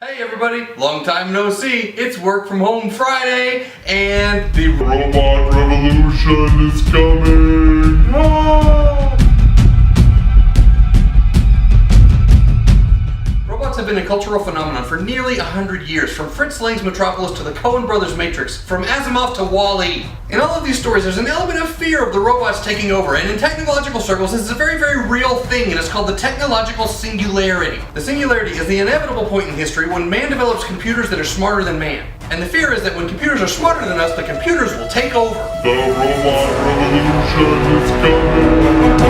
Hey everybody, long time no see. It's work from home Friday and the robot revolution is coming. Robots have been a cultural phenomenon for nearly 100 years, from Fritz Lang's Metropolis to the Coen Brothers' Matrix, from Asimov to Wall-E. In all of these stories, there's an element of fear of the robots taking over, and in technological circles, this is a very, very real thing, and it's called the technological singularity. The singularity is the inevitable point in history when man develops computers that are smarter than man. And the fear is that when computers are smarter than us, the computers will take over. The robot revolution is coming.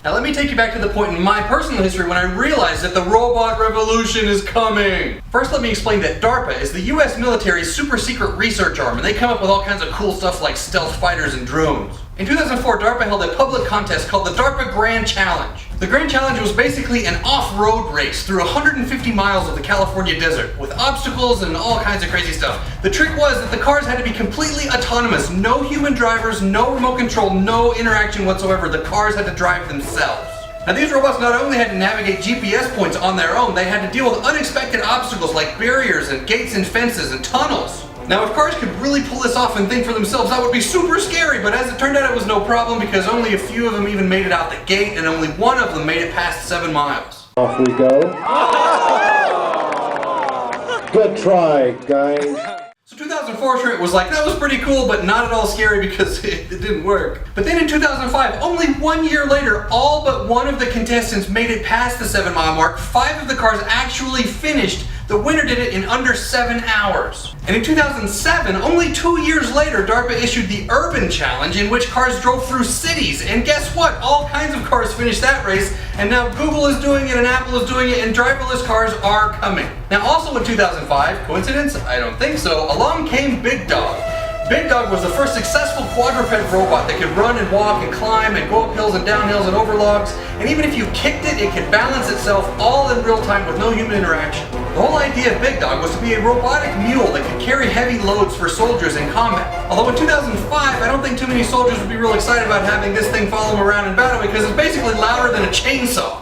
Now let me take you back to the point in my personal history when I realized that the robot revolution is coming. First, let me explain that DARPA is the US military's super secret research arm, and they come up with all kinds of cool stuff like stealth fighters and drones. In 2004, DARPA held a public contest called the DARPA Grand Challenge. The Grand Challenge was basically an off-road race through 150 miles of the California desert with obstacles and all kinds of crazy stuff. The trick was that the cars had to be completely autonomous. No human drivers, no remote control, no interaction whatsoever. The cars had to drive themselves. Now these robots not only had to navigate GPS points on their own, they had to deal with unexpected obstacles like barriers and gates and fences and tunnels. Now if cars could really pull this off and think for themselves, that would be super scary, but as it turned out it was no problem because only a few of them even made it out the gate and only one of them made it past 7 miles. Off we go. Good try, guys. So 2004 was like, that was pretty cool, but not at all scary because it didn't work. But then in 2005, only 1 year later, all but one of the contestants made it past the 7 mile mark. 5 of the cars actually finished. The winner did it in under 7 hours. And in 2007, only 2 years later, DARPA issued the Urban Challenge in which cars drove through cities. And guess what? All kinds of cars finished that race. And now Google is doing it and Apple is doing it and driverless cars are coming. Now also in 2005, coincidence? I don't think so, along came Big Dog. Big Dog was the first successful quadruped robot that could run and walk and climb and go up hills and down hills and over logs, and even if you kicked it, it could balance itself all in real time with no human interaction. The whole idea of Big Dog was to be a robotic mule that could carry heavy loads for soldiers in combat. Although in 2005, I don't think too many soldiers would be real excited about having this thing follow them around in battle because it's basically louder than a chainsaw.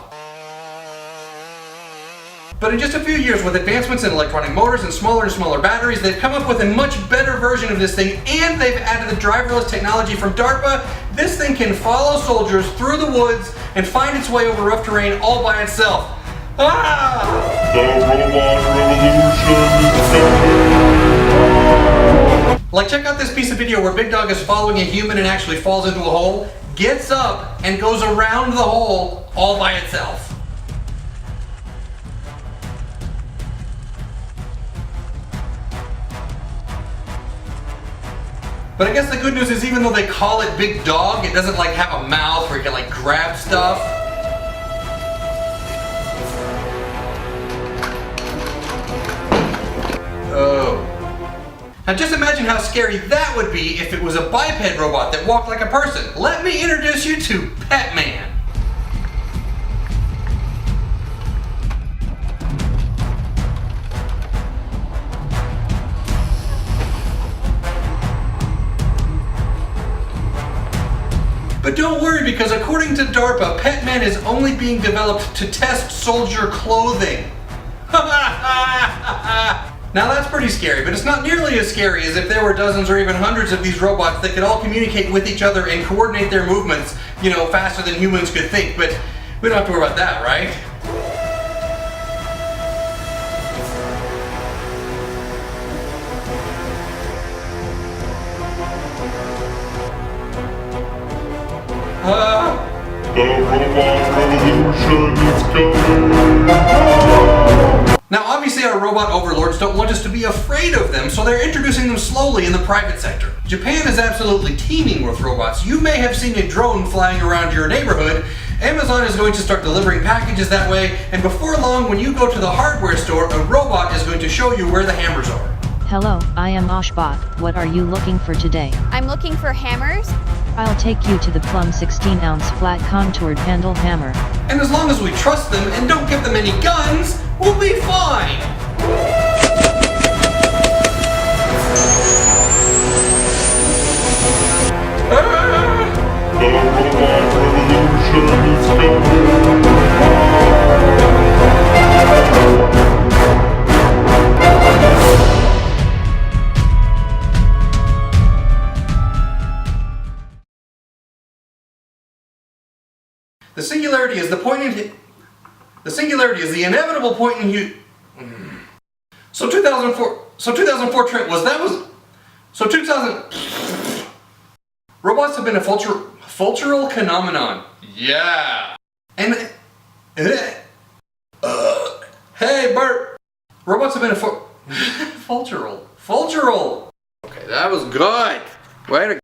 But in just a few years, with advancements in electronic motors and smaller batteries, they've come up with a much better version of this thing, and they've added the driverless technology from DARPA. This thing can follow soldiers through the woods and find its way over rough terrain all by itself. Ah! The robot revolution is coming. Like, check out this piece of video where Big Dog is following a human and actually falls into a hole, gets up, and goes around the hole all by itself. But I guess the good news is even though they call it Big Dog, it doesn't like have a mouth where you can like grab stuff. Oh. Now just imagine how scary that would be if it was a biped robot that walked like a person. Let me introduce you to PetMan. But don't worry, because according to DARPA, PetMan is only being developed to test soldier clothing. Now that's pretty scary, but it's not nearly as scary as if there were dozens or even hundreds of these robots that could all communicate with each other and coordinate their movements, you know, faster than humans could think. But we don't have to worry about that, right? The robot revolution is coming. Now obviously our robot overlords don't want us to be afraid of them, so they're introducing them slowly in the private sector. Japan is absolutely teeming with robots. You may have seen a drone flying around your neighborhood. Amazon is going to start delivering packages that way, and before long when you go to the hardware store, a robot is going to show you where the hammers are. Hello, I am Oshbot. What are you looking for today? I'm looking for hammers. I'll take you to the Plum 16-ounce flat contoured handle hammer. And as long as we trust them and don't give them any guns, we'll be fine. The robot revolution is coming. The singularity is the point in... The singularity is the inevitable point in... So 2004 Trent was... That was... So 2000... Robots have been a cultural phenomenon. Yeah. And... Hey, Bert. Robots have been a... Cultural. Okay, that was good. Way to...